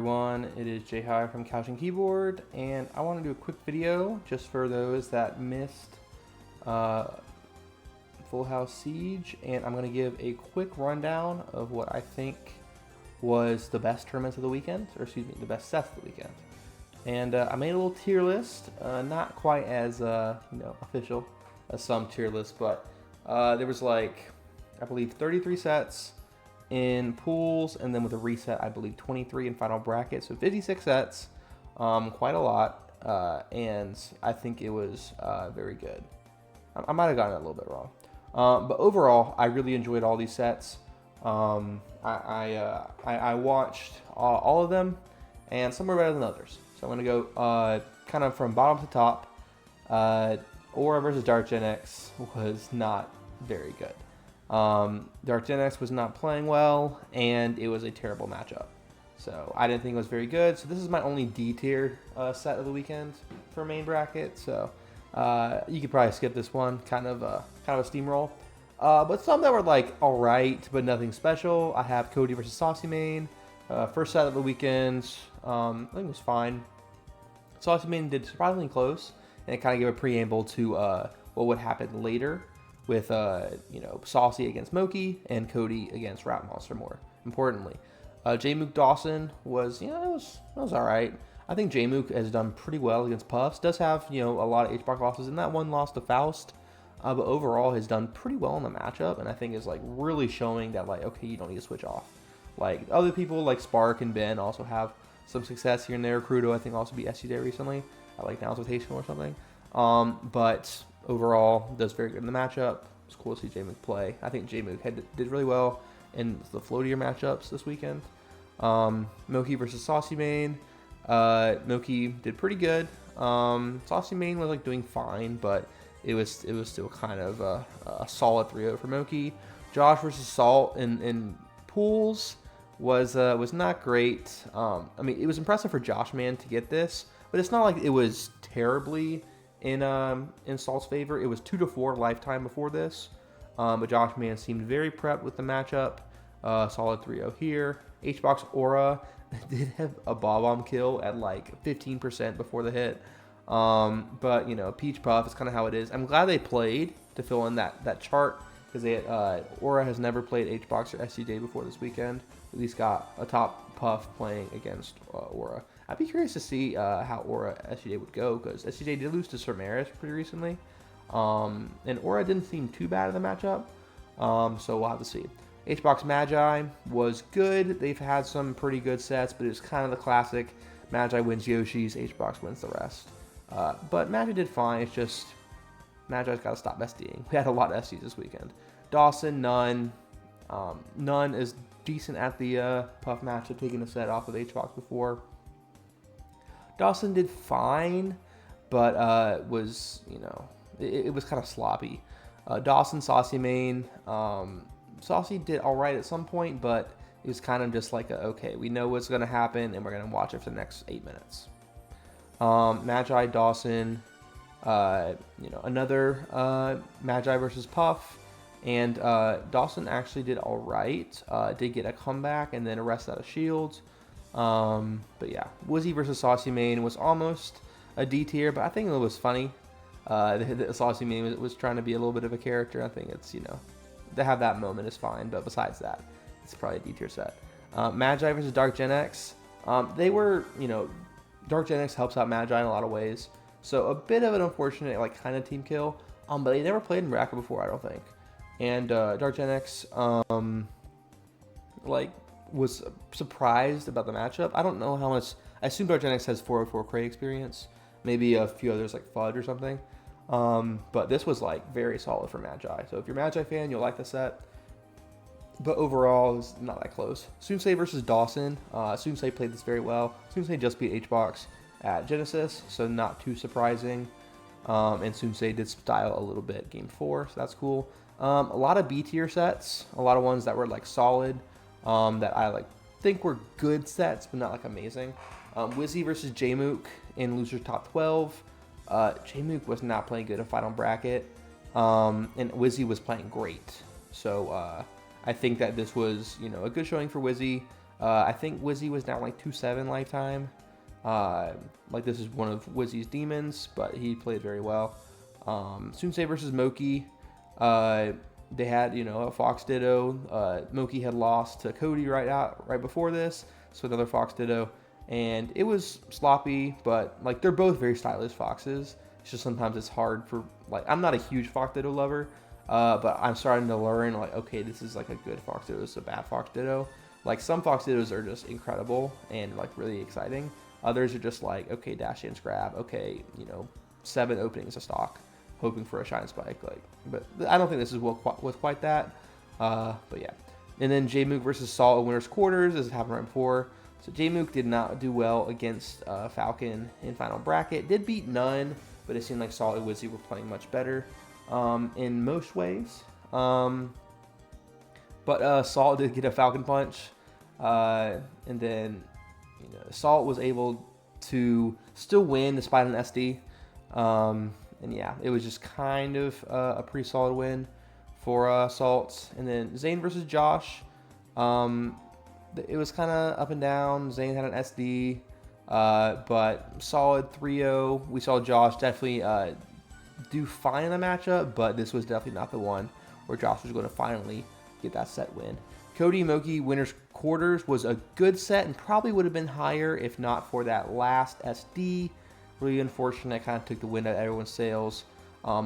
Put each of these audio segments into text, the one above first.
Everyone, it is Jay High from Couch and Keyboard, and I want to do a quick video just for those that missed uh, Full House Siege, and I'm going to give a quick rundown of what I think was the best tournaments of the weekend, or excuse me, the best sets of the weekend. And I made a little tier list, not quite as official as some tier lists, but there was like I believe 33 sets in pools, and then with a reset, I believe 23 in final bracket, so 56 sets, quite a lot, and I think it was very good. I might have gotten it a little bit wrong, but overall, I really enjoyed all these sets. I watched all of them, and some were better than others. So I'm gonna go kind of from bottom to top. Aura versus Dark Gen X was not very good. Dark Gen X was not playing well, and it was a terrible matchup. So I didn't think it was very good. So this is my only D-tier set of the weekend for main bracket. So you could probably skip this one, kind of a steamroll. But some that were like all right, but nothing special. I have Cody versus Saucy Main. First set of the weekend, I think it was fine. Saucy Main did surprisingly close, and it kind of gave a preamble to what would happen later with Saucy against Moki and Cody against Rat Monster. More importantly, Jmook Dawson was it was all right. I think Jmook has done pretty well against Puffs. Does have a lot of HBox losses, and that one loss to Faust, but overall has done pretty well in the matchup, and I think is like really showing that like okay, you don't need to switch off. Like other people like Spark and Ben also have some success here and there. Crudo I think also beat SCJ recently at like Now Rotation or something. But overall, does very good in the matchup. It's cool to see Jmook play. I think Jmook did really well in the floatier matchups this weekend. Moki versus Saucy Main. Moki did pretty good. Saucy Main was like doing fine, but it was still kind of a solid 3-0 for Moki. Josh versus Salt in pools was not great. I mean, it was impressive for Josh Man to get this, but it's not like it was terribly in Salt's favor. It was 2-4 lifetime before this, but Josh Man seemed very prepped with the matchup. Solid 3-0 here. HBox Aura did have a Bob-omb kill at like 15% before the hit. But Peach Puff is kind of how it is. I'm glad they played to fill in that chart, because Aura has never played HBox or SCJ before this weekend. At least got a top Puff playing against Aura. I'd be curious to see how Aura SCJ would go, because SCJ did lose to Sermaris pretty recently. And Aura didn't seem too bad in the matchup, so we'll have to see. HBox Magi was good. They've had some pretty good sets, but it's kind of the classic Magi wins Yoshi's, HBox wins the rest. But Magi did fine. It's just Magi's got to stop SDing. We had a lot of SDs this weekend. Dawson, None. None is decent at the Puff matchup, taking a set off of HBox before. Dawson did fine, but was it was kind of sloppy. Dawson, Saucy Main. Saucy did all right at some point, but it was kind of just like okay, we know what's going to happen, and we're going to watch it for the next 8 minutes. Magi, Dawson. Another Magi versus Puff, and Dawson actually did all right. Did get a comeback and then a rest out of shields. But yeah, Wizzy versus Saucy Main was almost a D tier, but I think it was funny. The Saucy Main was trying to be a little bit of a character. I think it's to have that moment is fine, but besides that, it's probably a D tier set. Magi versus Dark Gen X. They were Dark Gen X helps out Magi in a lot of ways. So a bit of an unfortunate kind of team kill. But they never played in bracket before, I don't think. And Dark Gen X was surprised about the matchup. I don't know how much. I assume Dark Gen X has 404 crate experience. Maybe a few others like Fudge or something. But this was very solid for Magi. So if you're a Magi fan, you'll like the set. But overall, it's not that close. Sunsei versus Dawson. Sunsei played this very well. Sunsei just beat HBox at Genesis, so not too surprising. And Sunsei did style a little bit game 4, so that's cool. A lot of B tier sets, a lot of ones that were solid, that I think were good sets, but not amazing. Wizzy versus Jmook in losers top 12. Jmook was not playing good in final bracket, and Wizzy was playing great. So I think that this was, a good showing for Wizzy. I think Wizzy was down like 2-7 lifetime. Like this is one of Wizzy's demons, but he played very well. Sunsei versus Moki. They had, a Fox Ditto. Moki had lost to Cody right before this, so another Fox Ditto, and it was sloppy, but like they're both very stylish foxes. It's just sometimes it's hard for, like, I'm not a huge Fox Ditto lover, but I'm starting to learn, like, okay, this is like a good Fox Ditto, this is a bad Fox Ditto. Like some Fox Dittos are just incredible and like really exciting. Others are just like, okay, dash and grab, okay, 7 openings a stock, hoping for a shine spike. Like, but I don't think this was quite that. But yeah. And then Jmook versus Salt in winners quarters, as it happened right before. So Jmook did not do well against Falcon in final bracket. Did beat None, but it seemed like Salt and Wizzy were playing much better in most ways. But Salt did get a Falcon punch, and then Salt was able to still win despite an SD. And yeah, it was just kind of a pretty solid win for Salt. And then Zane versus Josh. It was kind of up and down. Zane had an SD, but solid 3-0. We saw Josh definitely do fine in the matchup, but this was definitely not the one where Josh was going to finally get that set win. Cody Moki winners quarters was a good set and probably would have been higher if not for that last SD. Really unfortunate. Kind of took the wind out of everyone's sails.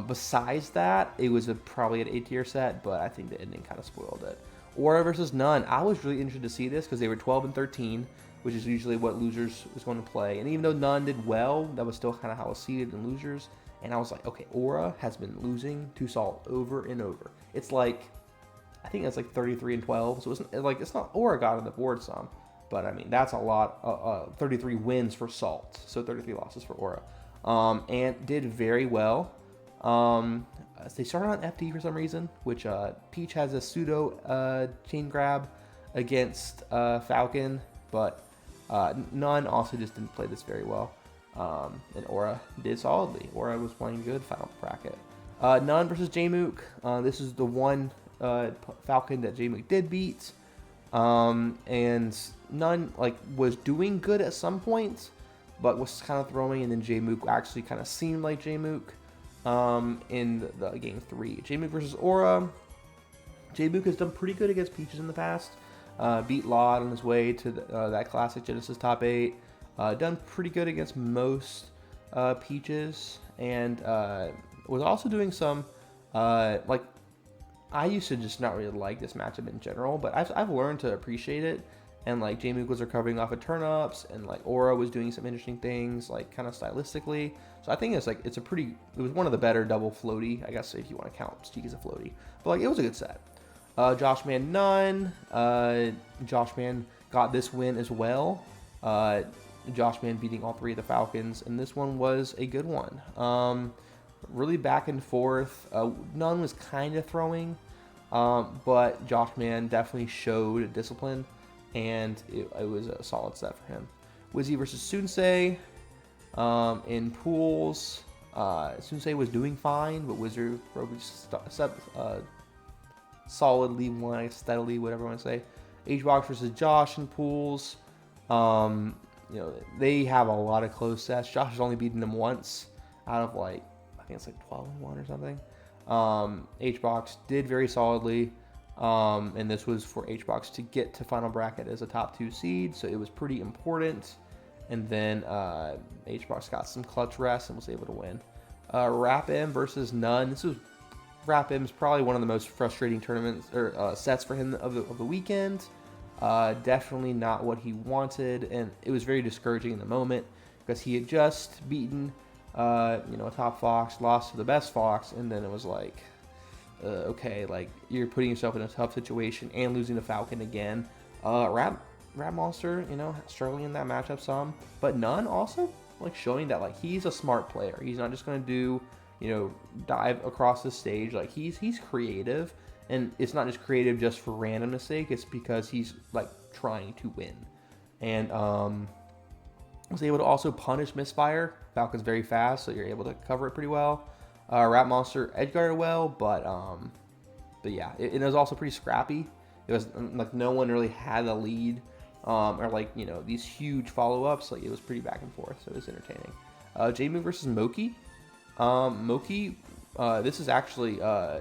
Besides that, it was probably an A-tier set, but I think the ending kind of spoiled it. Aura versus None. I was really interested to see this because they were 12 and 13, which is usually what losers was going to play. And even though None did well, that was still kind of how it was seeded in losers. And I was like, okay, Aura has been losing to Salt over and over. It's like, I think it's like 33 and 12. So it's not Aura got on the board some, but I mean that's a lot. 33 wins for Salt, so 33 losses for Aura, and did very well. They started on FD for some reason, which Peach has a pseudo chain grab against Falcon, but None also just didn't play this very well. And Aura did solidly. Aura was playing good final bracket. None versus Jmook. This is the one Falcon that Jmook did beat. And None was doing good at some points, but was kind of throwing, and then Jmook actually kind of seemed like Jmook in the game 3. Jmook versus Aura. Jmook has done pretty good against Peaches in the past. Beat Laud on his way to that classic Genesis top 8. Done pretty good against most Peaches, and was also doing some I used to just not really like this matchup in general, but I've learned to appreciate it. And like Jmook was recovering off of turn-ups, and like Aura was doing some interesting things, like kind of stylistically. So I think it was one of the better double floaty, I guess, if you want to count Steak as a floaty. But it was a good set. Joshman None. Joshman got this win as well. Joshman beating all 3 of the Falcons, and this one was a good one. Really back and forth. None was kind of throwing, but Joshman definitely showed discipline, and it was a solid set for him. Wizzy versus Sunsei in pools. Sunsei was doing fine, but Wizard solidly won, steadily, whatever you want to say. HBox versus Josh in pools. They have a lot of close sets. Josh has only beaten them once out of I think it's 12 and 1 or something. HBox did very solidly, and this was for HBox to get to final bracket as a top 2 seed, so it was pretty important. And then HBox got some clutch rest and was able to win. Rap M versus None. Rap M is probably one of the most frustrating tournaments or sets for him of the weekend. Definitely not what he wanted, and it was very discouraging in the moment because he had just beaten a top Fox, lost to the best Fox, and then it was okay, you're putting yourself in a tough situation and losing to Falcon again. Rap Monster, struggling in that matchup some, but None also showing that he's a smart player. He's not just going to do dive across the stage. He's creative, and it's not just creative just for randomness sake. It's because he's trying to win, and was able to also punish misfire. Falcon's very fast, so you're able to cover it pretty well. Rap Monster edgeguarded well, but yeah, it was also pretty scrappy. It was no one really had a lead or like, you know, these huge follow-ups. Like, it was pretty back and forth, so it was entertaining. Jmook versus Moki. Moki, this is actually you know,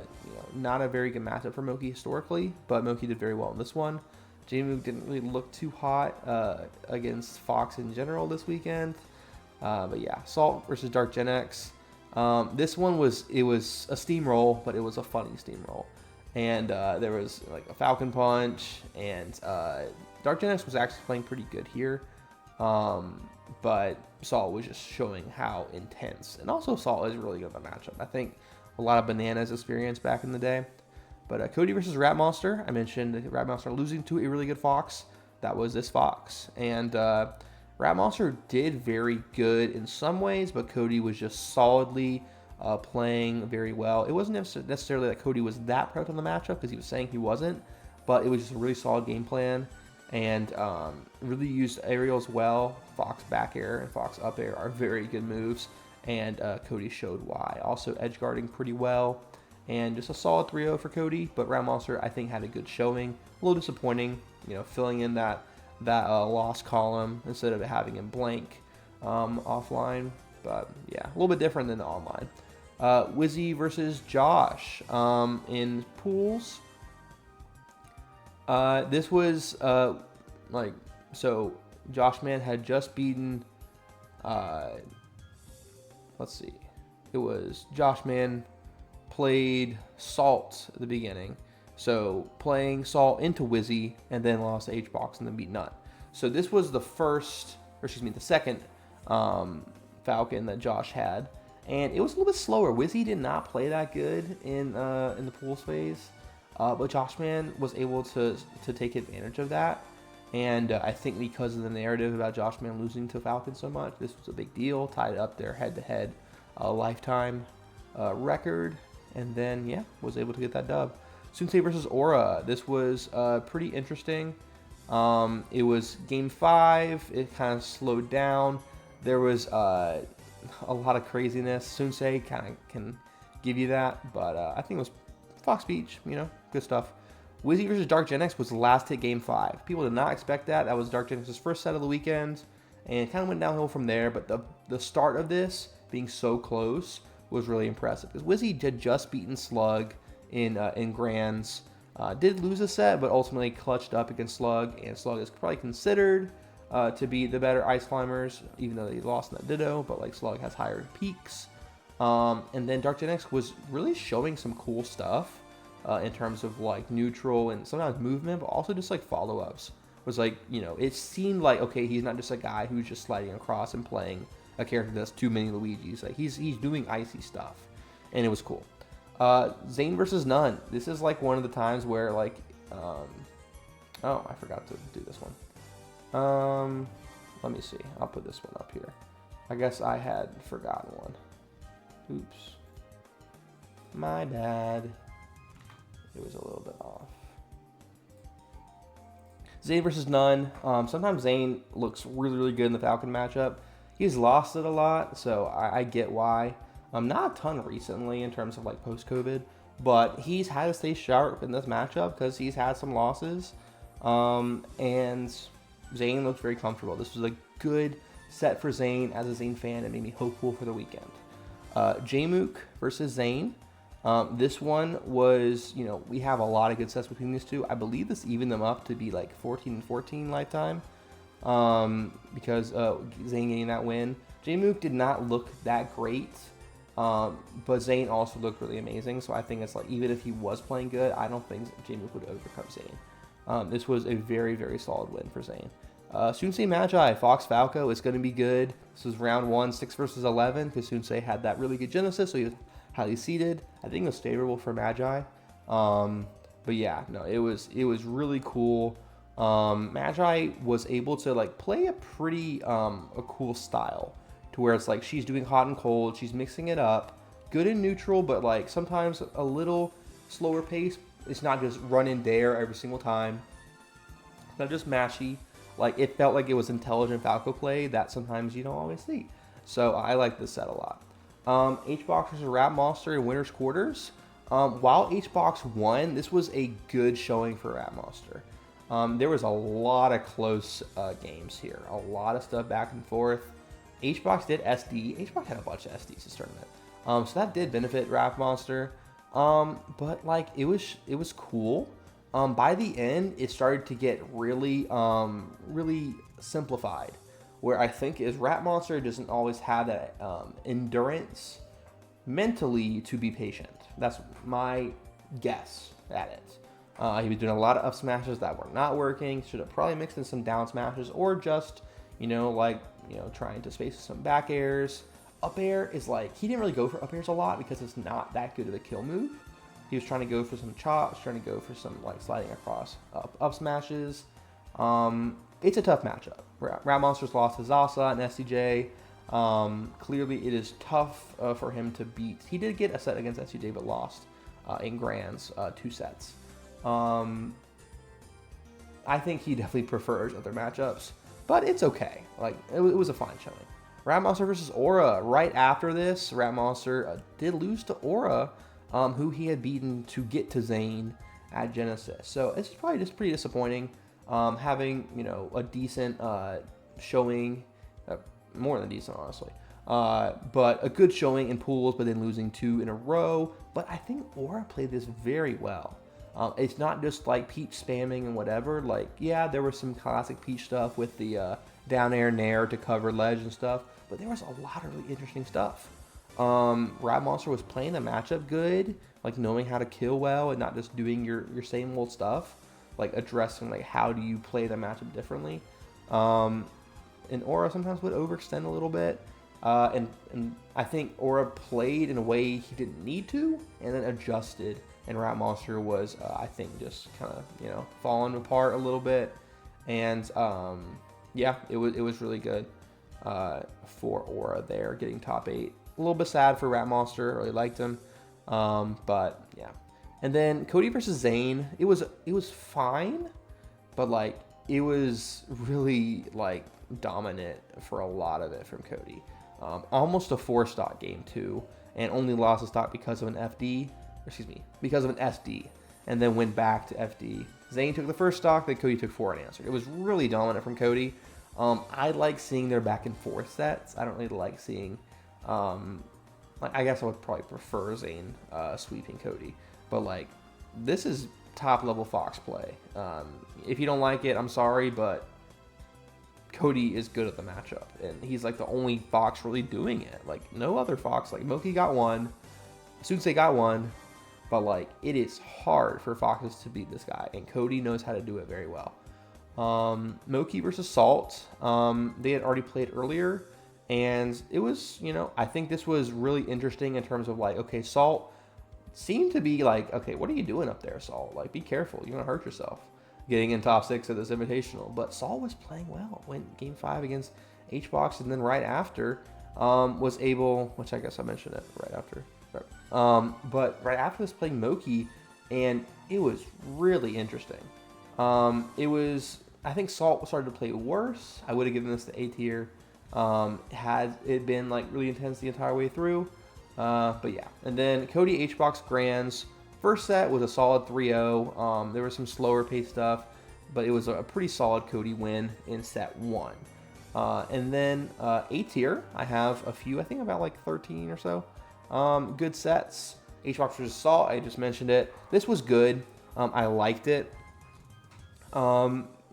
not a very good matchup for Moki historically, but Moki did very well in this one. Jmook didn't really look too hot against Fox in general this weekend. But yeah, Salt versus Dark Gen X. This one was a steamroll, but it was a funny steamroll. And there was like a Falcon Punch, and Dark Gen X was actually playing pretty good here. But Salt was just showing how intense. And also Salt is really good at the matchup. I think a lot of Bananas experience back in the day. But Cody versus Rat Monster. I mentioned Rat Monster losing to a really good Fox. That was this Fox. And Rat Monster did very good in some ways, but Cody was just solidly playing very well. It wasn't necessarily that Cody was that prepped on the matchup, because he was saying he wasn't, but it was just a really solid game plan, and really used aerials well. Fox back air and Fox up air are very good moves, and Cody showed why. Also edge guarding pretty well, and just a solid 3-0 for Cody, but Rat Monster I think had a good showing. A little disappointing, you know, filling in that loss column instead of having him blank offline. But yeah, a little bit different than the online. Wizzy versus Josh in pools. This was like, so Josh Man had just beaten, let's see, it was Josh Man played Salt at the beginning. So playing Salt into Wizzy, and then lost to HBox and then beat Nut. So this was the second Falcon that Josh had, and it was a little bit slower. Wizzy did not play that good in the pools phase, but Josh Man was able to take advantage of that. And I think because of the narrative about Josh Man losing to Falcon so much, this was a big deal. Tied up their head-to-head lifetime record, and then yeah, was able to get that dub. Sunsei versus Aura. This was pretty interesting. It was game 5. It kind of slowed down. There was a lot of craziness. Sunsei kind of can give you that, but I think it was Fox Beach, you know, good stuff. Wizzy versus Dark Gen X was the last hit game 5. People did not expect that. That was Dark Gen X's first set of the weekend, and it kind of went downhill from there, but the start of this being so close was really impressive, because Wizzy had just beaten Slug in Grands. Did lose a set, but ultimately clutched up against Slug, and Slug is probably considered to be the better Ice Climbers, even though they lost in that Ditto, but like Slug has higher peaks. And then Dark Gen X was really showing some cool stuff in terms of like neutral and sometimes movement, but also just like follow-ups. Was like, you know, it seemed like, okay, he's not just a guy who's just sliding across and playing a character that's too many Luigis. Like he's doing icy stuff, and it was cool. Zane versus None. This is like one of the times where like, oh, I forgot to do this one. Let me see. I'll put this one up here. I guess I had forgotten one. Oops. My bad. It was a little bit off. Zane versus None. Sometimes Zane looks really, really good in the Falcon matchup. He's lost it a lot, so I get why. Not a ton recently in terms of like post-COVID, but he's had to stay sharp in this matchup because he's had some losses. And Zane looks very comfortable. This was a good set for Zane. As a Zane fan, it made me hopeful for the weekend. Jmook versus Zane. This one was, you know, we have a lot of good sets between these two. I believe this evened them up to be like 14-14 lifetime, because Zane getting that win. Jmook did not look that great, but Zane also looked really amazing. So I think it's like, even if he was playing good, I don't think Jmook would overcome Zane. This was a very, very solid win for Zane. Sunsei Magi, Fox Falco is going to be good. This was round 1, 6 versus 11, because Sunsei had that really good Genesis, so he was highly seeded. I think it was favorable for Magi. But yeah, no, it was really cool. Magi was able to like play a pretty a cool style, to where it's like she's doing hot and cold, she's mixing it up, good and neutral, but like sometimes a little slower pace. It's not just run and dare every single time. It's not just mashy. Like, it felt like it was intelligent Falco play that sometimes you don't always see. So I like this set a lot. HBox versus Rat Monster in Winner's Quarters. While HBox won, this was a good showing for Rat Monster. There was a lot of close games here, a lot of stuff back and forth. HBox did SD. HBox had a bunch of SDs this tournament, so that did benefit Rap Monster. But like it was cool. By the end, it started to get really simplified, where I think is Rap Monster doesn't always have that endurance mentally to be patient. That's my guess at it. He was doing a lot of up smashes that were not working. Should have probably mixed in some down smashes, or just trying to space some back airs. Up air is like, he didn't really go for up airs a lot because it's not that good of a kill move. He was trying to go for some chops, trying to go for some like sliding across up smashes. It's a tough matchup. Rap Monster's lost to Zasa and SCJ. Clearly it is tough for him to beat. He did get a set against SCJ, but lost in Grands 2 sets. I think he definitely prefers other matchups, but it's okay. Like it was a fine showing. Rap Monster versus Aura. Right after this, Rap Monster did lose to Aura, who he had beaten to get to Zane at Genesis. So it's probably just pretty disappointing. Having a decent showing, more than decent honestly, but a good showing in pools, but then losing 2 in a row. But I think Aura played this very well. It's not just like Peach spamming and whatever. Like, yeah, there was some classic Peach stuff with the down air nair to cover ledge and stuff, but there was a lot of really interesting stuff. Rap Monster was playing the matchup good, like knowing how to kill well and not just doing your same old stuff, like addressing like how do you play the matchup differently. And Aura sometimes would overextend a little bit, and I think Aura played in a way he didn't need to, and then adjusted. And Rap Monster was, I think, just kind of falling apart a little bit, and yeah, it was really good for Aura there, getting top 8. A little bit sad for Rap Monster. Really liked him, but yeah. And then Cody versus Zane. It was fine, but like it was really like dominant for a lot of it from Cody. Almost a 4-stock game too, and only lost a stock because of an FD. Because of an SD, and then went back to FD. Zane took the first stock, then Cody took 4 unanswered. It was really dominant from Cody. I like seeing their back and forth sets. I don't really like seeing, I guess I would probably prefer Zane sweeping Cody, but like this is top level Fox play. If you don't like it, I'm sorry, but Cody is good at the matchup, and he's like the only Fox really doing it. Like no other Fox. Like Moki got 1, Sunsei got 1. But like it is hard for Foxes to beat this guy, and Cody knows how to do it very well. Moki versus Salt. They had already played earlier, and it was, I think this was really interesting in terms of like, okay, Salt seemed to be like, okay, what are you doing up there, Salt? Like, be careful, you're gonna hurt yourself getting in top 6 of this invitational. But Salt was playing well. Went game 5 against HBox, and then right after was able, which I guess I mentioned it right after. But right after this, playing Moki, and it was really interesting. I think Salt started to play worse. I would have given this the A tier. Had it been like really intense the entire way through. But yeah. And then Cody HBox Grands. First set was a solid 3-0. There was some slower pace stuff, but it was a pretty solid Cody win in set 1. And then A tier, I have a few, I think about like 13 or so. Good sets. HBox versus Salt, I just mentioned it. This was good. I liked it.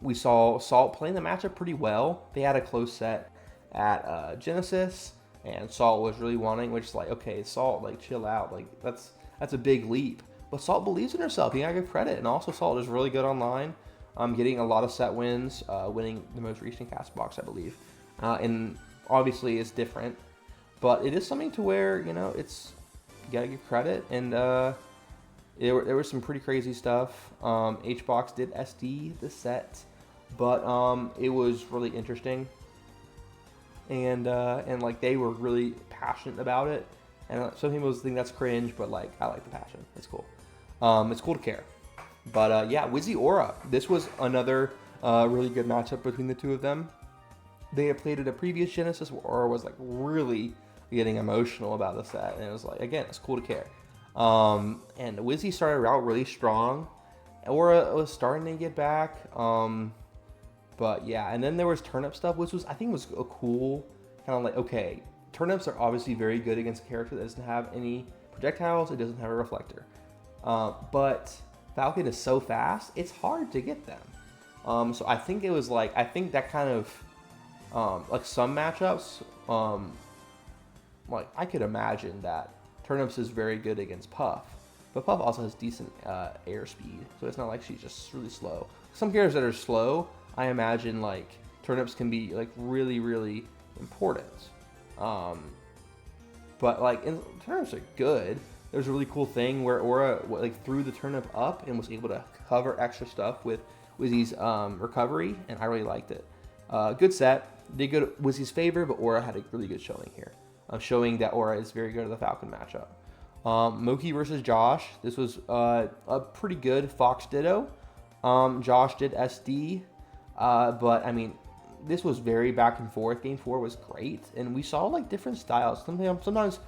We saw Salt playing the matchup pretty well. They had a close set at Genesis, and Salt was really wanting, which is like, okay, Salt, like chill out. Like that's a big leap. But Salt believes in herself. You gotta give credit. And also Salt is really good online. Getting a lot of set wins, winning the most recent Castbox, I believe. And obviously it's different. But it is something to where, it's, you gotta give credit. And there was some pretty crazy stuff. HBox did SD the set, but it was really interesting. And like they were really passionate about it. And some people think that's cringe, but like I like the passion. It's cool. It's cool to care. But yeah, Wizzy Aura. This was another really good matchup between the two of them. They had played at a previous Genesis where Aura was like really getting emotional about the set, and it was like, again, it's cool to care. And Wizzy started out really strong, Aura was starting to get back. But yeah, and then there was turnip stuff, which was I think was a cool kind of like, okay, turnips are obviously very good against a character that doesn't have any projectiles. It doesn't have a reflector. But Falcon is so fast, it's hard to get them. So I think it was like, I think that kind of like some matchups, like I could imagine that Turnips is very good against Puff, but Puff also has decent airspeed, so it's not like she's just really slow. Some characters that are slow, I imagine like Turnips can be like really, really important. But like Turnips are good. There's a really cool thing where Aura like threw the turnip up and was able to cover extra stuff with Wizzy's recovery, and I really liked it. Good set. Did good Wizzy's favor, but Aura had a really good showing here, showing that Aura is very good at the Falcon matchup. Moki versus Josh. This was a pretty good Fox Ditto. Josh did SD, but I mean, this was very back and forth. Game 4 was great, and we saw like different styles. Sometimes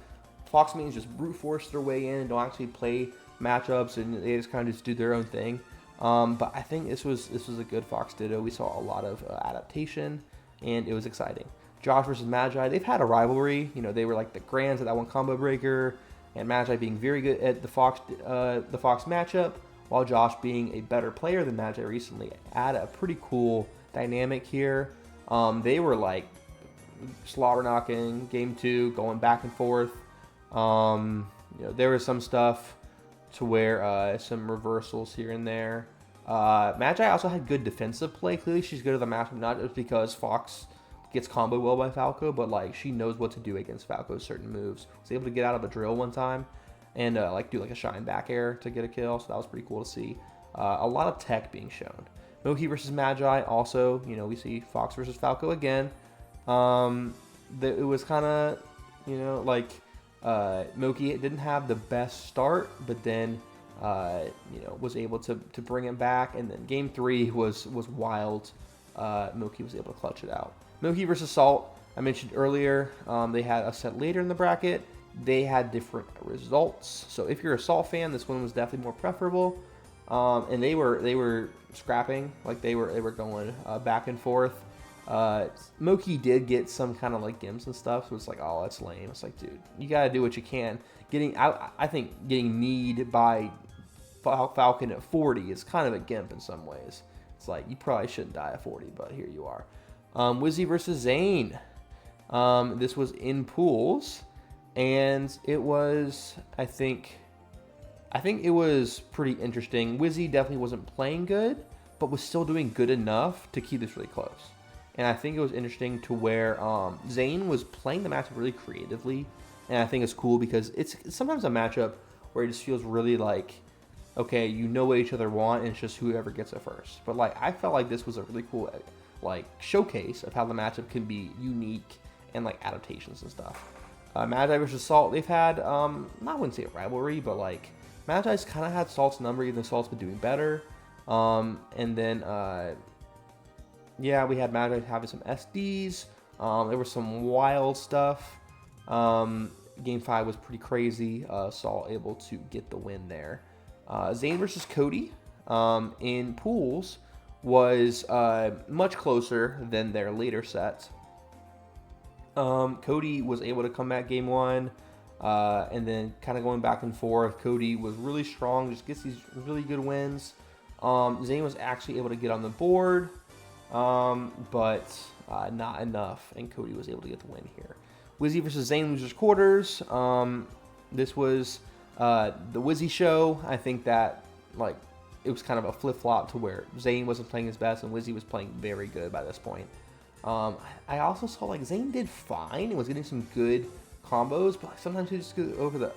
Fox mains just brute force their way in and don't actually play matchups, and they just kind of just do their own thing. But I think this was a good Fox Ditto. We saw a lot of adaptation, and it was exciting. Josh versus Magi, they've had a rivalry. You know, they were like the grands at that one combo breaker, and Magi being very good at the Fox matchup, while Josh being a better player than Magi recently. Add a pretty cool dynamic here. They were like slobber knocking game 2, going back and forth. You know, there was some stuff to where some reversals here and there. Magi also had good defensive play. Clearly, she's good at the matchup, not just because Fox gets comboed well by Falco, but like she knows what to do against Falco's certain moves. Was able to get out of a drill one time and like do like a shine back air to get a kill. So that was pretty cool to see. A lot of tech being shown. Moki versus Magi. Also, you know, we see Fox versus Falco again. It was kind of, you know, like Moki didn't have the best start, but then you know, was able to bring him back, and then game 3 was wild. Moki was able to clutch it out. Moki versus Salt, I mentioned earlier, they had a set later in the bracket. They had different results, so if you're a Salt fan, this one was definitely more preferable. And they were scrapping, like they were going back and forth. Moki did get some kind of like gims and stuff, so it's like, oh, that's lame. It's like, dude, you gotta do what you can. I think getting kneed by Falcon at 40 is kind of a gimp in some ways. It's like, you probably shouldn't die at 40, but here you are. Wizzy versus Zane. This was in pools, and it was, I think it was pretty interesting. Wizzy definitely wasn't playing good, but was still doing good enough to keep this really close. And I think it was interesting to where Zane was playing the matchup really creatively. And I think it's cool because it's sometimes a matchup where it just feels really like, okay, you know what each other want, and it's just whoever gets it first. But like, I felt like this was a really cool like showcase of how the matchup can be unique and like adaptations and stuff. Magi versus Salt, they've had, I wouldn't say a rivalry, but like, Magi's kind of had Salt's number, even though Salt's been doing better. And then, yeah, we had Magi having some SDs. There was some wild stuff. Game 5 was pretty crazy. Salt able to get the win there. Zane versus Cody in pools was much closer than their later sets. Cody was able to come back game 1. And then kind of going back and forth. Cody was really strong, just gets these really good wins. Zane was actually able to get on the board, but not enough, and Cody was able to get the win here. Wizzy versus Zane losers quarters. This was the Wizzy show. I think that like it was kind of a flip-flop to where Zane wasn't playing his best and Wizzy was playing very good by this point. I also saw like Zane did fine and was getting some good combos, but like sometimes he just goes over the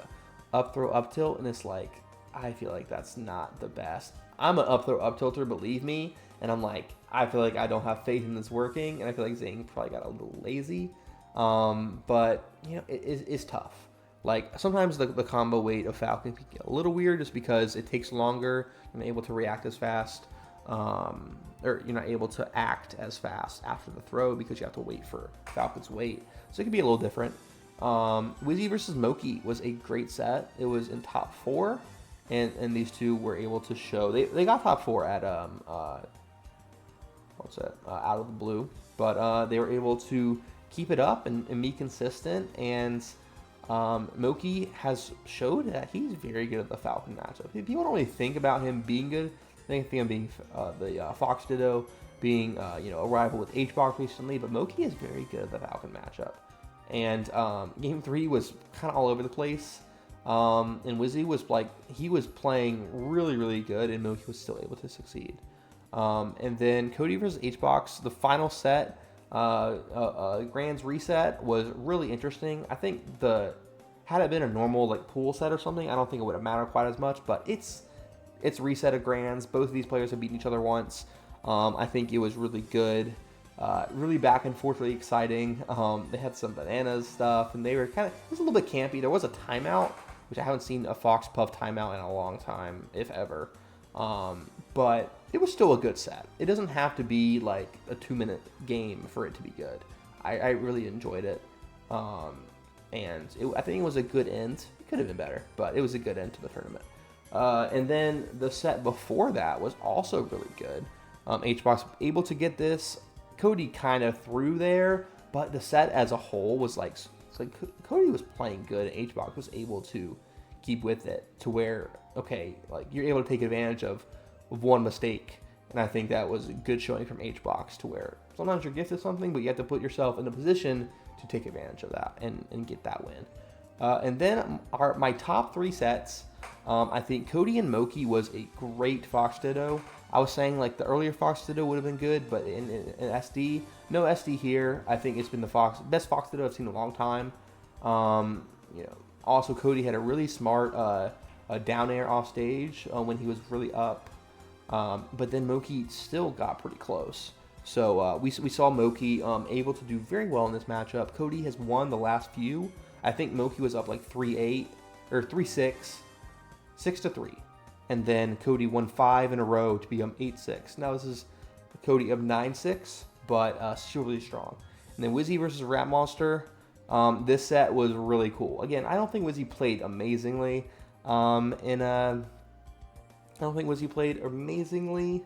up throw up tilt, and it's like, I feel like that's not the best. I'm an up throw up tilter, believe me, and I'm like, I feel like I don't have faith in this working, and I feel like Zane probably got a little lazy. But you know, it's tough. Like sometimes the combo weight of Falcon can get a little weird just because it takes longer. You're not able to react as fast, or you're not able to act as fast after the throw because you have to wait for Falcon's weight. So it can be a little different. Wizzy versus Moki was a great set. It was in top 4, and these two were able to show they got top 4 at what's that out of the blue, but they were able to keep it up and be consistent. And Moki has showed that he's very good at the Falcon matchup. People don't really think about him being good. They think of being the Fox Ditto, being a rival with HBox recently, but Moki is very good at the Falcon matchup. And game 3 was kind of all over the place. And Wizzy was he was playing really, really good, and Moki was still able to succeed. And then Cody versus HBox, the final set, Grand's reset was really interesting. I think had it been a normal pool set or something, I don't think it would have mattered quite as much. But it's reset of Grands. Both of these players have beaten each other once. I think it was really good, really back and forth, really exciting. They had some bananas stuff, and they were it was a little bit campy. There was a timeout, which I haven't seen a Fox Puff timeout in a long time, if ever. But it was still a good set. It doesn't have to be a 2-minute game for it to be good. I really enjoyed it. And I think it was a good end. It could have been better, but it was a good end to the tournament. And then the set before that was also really good. HBox able to get this. Cody kind of threw there, but the set as a whole was Cody was playing good, and HBox was able to keep with it to where, you're able to take advantage of one mistake. And I think that was a good showing from HBox to where sometimes you're gifted something, but you have to put yourself in a position to take advantage of that and get that win. And then my top 3 sets, I think Cody and Moki was a great Fox Ditto. I was saying the earlier Fox Ditto would have been good, but in SD, no SD here. I think it's been the best Fox Ditto I've seen in a long time. Also Cody had a really smart down air off stage when he was really up. But then Moki still got pretty close. So we saw Moki able to do very well in this matchup. Cody has won the last few. I think Moki was up 3-8 or 3-6, 6-3. And then Cody won 5 in a row to be 8-6. Now this is Cody up 9-6, but still really strong. And then Wizzy versus Rat Monster. This set was really cool. Again, I don't think Wizzy played amazingly. I don't think Wizzy played amazingly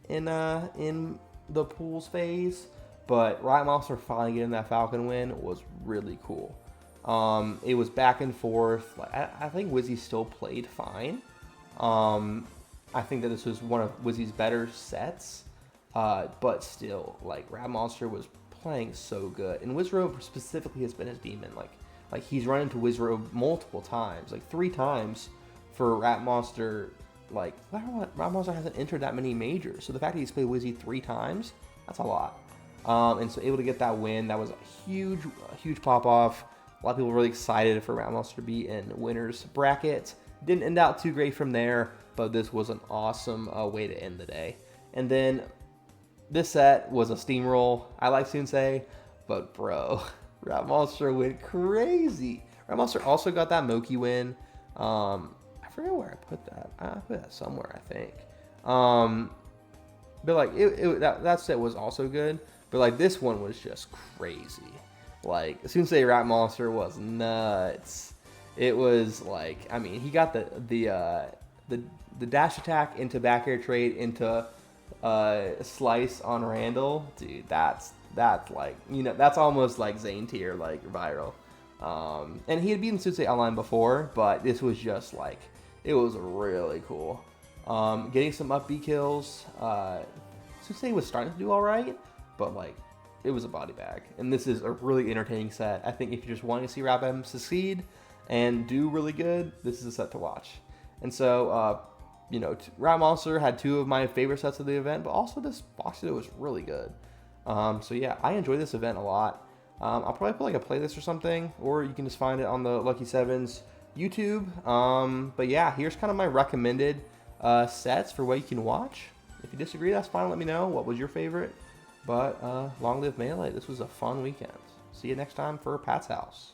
in the pools phase, but Rat Monster finally getting that Falcon win was really cool. It was back and forth. I think Wizzy still played fine. I think that this was one of Wizzy's better sets, but still, Rat Monster was playing so good, and Wizrobe specifically has been his demon. He's run into Wizrobe multiple times, 3 times for Rat Monster. Rat Monster hasn't entered that many majors, so the fact that he's played Wizzy 3 times, that's a lot. And so able to get that win, that was a huge pop off. A lot of people were really excited for Rat Monster to be in winner's bracket. Didn't end out too great from there, but this was an awesome way to end the day. And then this set was a steamroll. I like Sensei, but bro, Rat Monster went crazy. Rat Monster also got that Moki win. I forget where I put that. I put that somewhere, I think. But that set was also good. But this one was just crazy. Sensei Rat Monster was nuts. It was he got the dash attack into back air trade into slice on Randall. Dude, that's that's almost Zane tier viral. And he had beaten Sensei online before, but this was just it was really cool. Getting some up B kills. Sensei was starting to do all right, but it was a body bag. And this is a really entertaining set. I think if you're just wanting to see RapM succeed and do really good, this is a set to watch. And so, Rat Monster had 2 of my favorite sets of the event, but also this Fox Ditto was really good. So yeah, I enjoyed this event a lot. I'll probably put a playlist or something, or you can just find it on the Lucky Sevens YouTube. But yeah, here's kind of my recommended sets for what you can watch. If you disagree, that's fine. Let me know. What was your favorite? But long live Melee. This was a fun weekend. See you next time for Pat's House.